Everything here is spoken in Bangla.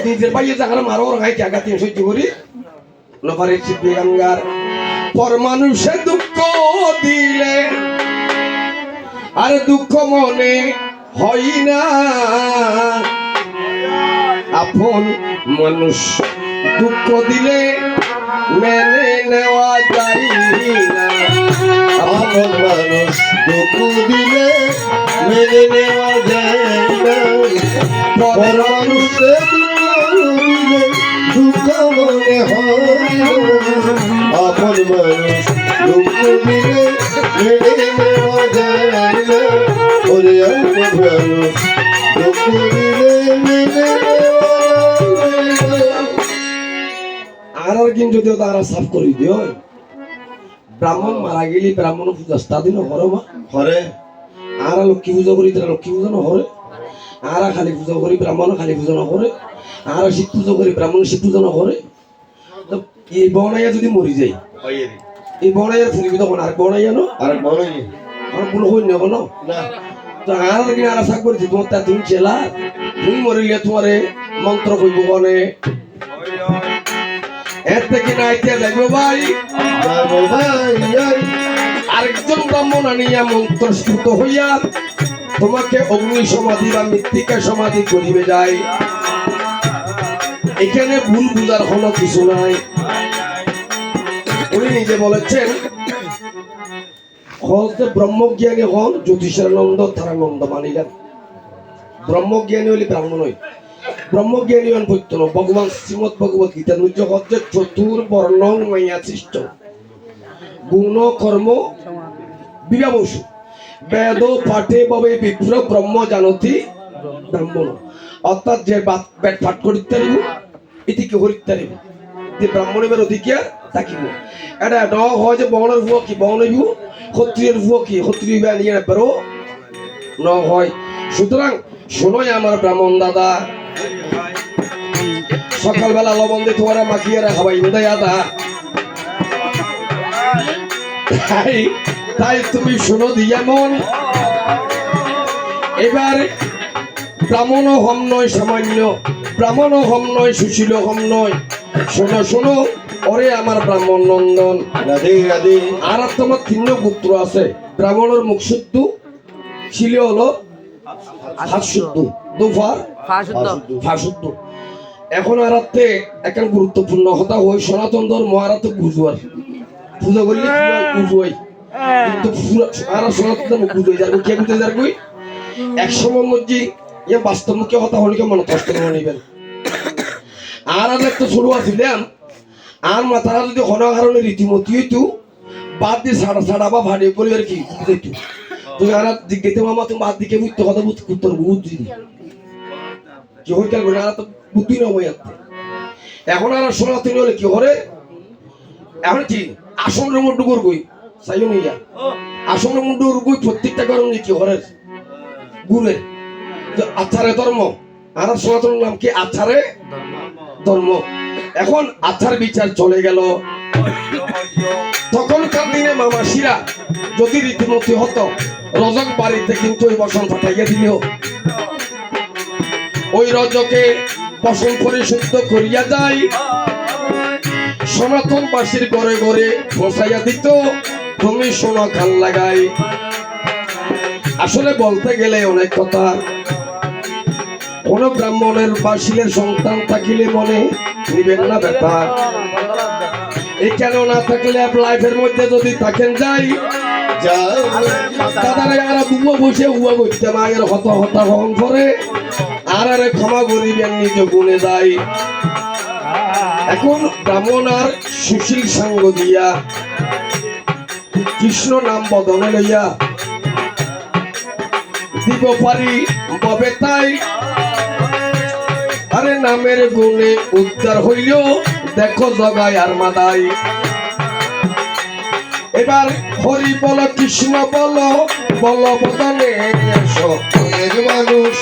নিজের বাইয়ে জায়গা মারো রাই জায়গা 3 সহ্য করি নপারে চিপে গঙ্গার পর মানুষে দুঃখ দিলে আর দুঃখ মনে হয় না আপন মানুষ দুঃখ দিলে মেনে নেওয়া যায় না আপন মানুষ দুঃখ দিলে মেনে নেওয়া যায় না পর মানুষে দুঃখ মনে হয় না আপন মানুষ দুঃখ দিলে মেনে নেওয়া যায় না ওরে আপন মানুষ দুঃখ দিলে মেনে নেওয়া যায় না আর কিন্তু যদি তারা সাফ করে দিও ব্রাহ্মণ মারা গেলি ব্রাহ্মণ পূজা স্থাদিন হরে মা হরে আর লক্ষ্মী পূজা করি তারা লক্ষ্মী পূজা নহরে আর খালি পূজা করি ব্রাহ্মণ খালি পূজা নহরে আর শিব পূজা করি ব্রাহ্মণ শিব পূজা নহরে এই বনাইয়া যদি মরি যাই এই বনাইয়ার ফুলিবি তখন আর বনাইয়া নো আর বলাই আর কোনো হই নেব না না তো আর কি আর আশা করছি তোমার তা তুমি চেলা তুমি মরিলে তোমারে মন্ত্র কইব বনে এর থেকে নাইতে যাইব ভাই যাবো ভাই আরেকজন ব্রাহ্মণ আনিয়া মন্ত্রস্ফুত হইয়া তোমাকে অগ্নি সমাধি বা মৃত্তিকা সমাধি করিবে যায় এখানে ভুল বুঝার কোনো কিছু নাই উনি নিজে বলেছেন হতে ব্রহ্মজ্ঞানী হন জ্যোতিষানন্দ তারানন্দ মানিলেন ব্রহ্মজ্ঞানী হলে ব্রাহ্মণ হই ব্রহ্মজ্ঞানী হন বৈতন ভগবান শ্রীমদ ভগবত গীতা নিজ হচ্ছে চতুর্বর্ণ মাইয়া সৃষ্ট গুণ কর্ম বিভাবসু বেদ পাঠে ভাবে বিপ্র ব্রহ্ম জানতি ব্রাহ্মণ অর্থাৎ যে বেদ পাঠ করিতে পারিব এটিকে হরিতে পারিব যে ব্রাহ্মণের অধিকার থাকিব এটা ন হয় যে বর্ণের ভুয়া কি বর্ণ হইব ক্ষত্রিয়ের ভুয়া কি ক্ষত্রিয় নিয়ে বেরো ন হয় সুতরাং শোনোই আমার ব্রাহ্মণ দাদা সকালবেলা লবণ দিয়ে তোমার মাখিয়ে রাখাবাই বোধহয় আদা তাই তুমি শোনো দিয়া মন এবার ব্রাহ্মণ হম নয় সামান্য ব্রাহ্মণ হম নয় সুশীল হম নয় শোনো শোনো ওরে আমার ব্রাহ্মণ নন্দন রাধে রাধে আর তোমার 3 পুত্র আছে ব্রাহ্মণের মুখ শুদ্ধ ছিল হলো হাত শুদ্ধ দুফার ফাশুদ্ধ এখন আর একটা গুরুত্বপূর্ণ কথা হই সনাতন ধর্ম আর বুঝুয়ার পূজা করলে বুঝুয়াই কিন্তু আর সনাতন ধর্ম বুঝুই যাবে কে বুঝতে যাবে এক সময় মধ্যে ইয়ে বাস্তবমুখী কথা হলে মনে কষ্ট করে নিবেন আর একটা ছোট আসিলাম আর মাথারা যদি হনহারণের রীতিমতি হইতো বাদ দিয়ে ছাড়া বা ভাড়ি করে আর কি বুঝাইতো তুমি আর জিজ্ঞেতে মামা তুমি বাদ দিকে বুঝতে কথা বুঝতে বুঝছি কি হইতে পারবে না তো বুদ্ধি না হয়ে যাচ্ছে এখন আর সনাতনী হলে কি হরে এখন কি আসন মুন্ডু করবই সাইও নিয়া আসন মুন্ডু করবই প্রত্যেকটা কারণে কি হরে গুরে আচারে ধর্ম আর সনাতন নাম কি আচারে ধর্ম এখন আচার বিচার চলে গেল তখনকার দিনে মামাসিরা যদি রীতিমতি হতো রজক বাড়িতে কিন্তু ওই বসন ফাটাইয়া দিল ওই রজকে বসন করে শুদ্ধ করিয়া যায় সনাতনবাসীর ঘরে ঘরে বসাইয়া দিত তুমি সোনা খান লাগাই আসলে বলতে গেলে অনেক কথা কোন ব্রাহ্মণের বাসিলের সন্তান থাকিলে মনে নিবেন না ব্যথা এই কেন না থাকলে লাইফের মধ্যে যদি থাকেন যাই দাদারে আর বুয়া বসে উয়া করতে মায়ের হতা হতা হন করে আর আরে ক্ষমা করিবেন নিজ গুণে যায় এখন ব্রাহ্মণ আর সুশীল সঙ্গ দিয়া কৃষ্ণ নাম বদনে লইয়া দিব পারি ববে তাই আরে নামের গুণে উদ্ধার হইল দেখো জগায় আর মাদাই এবার হরি বল কৃষ্ণ বল বল বদনে মানুষ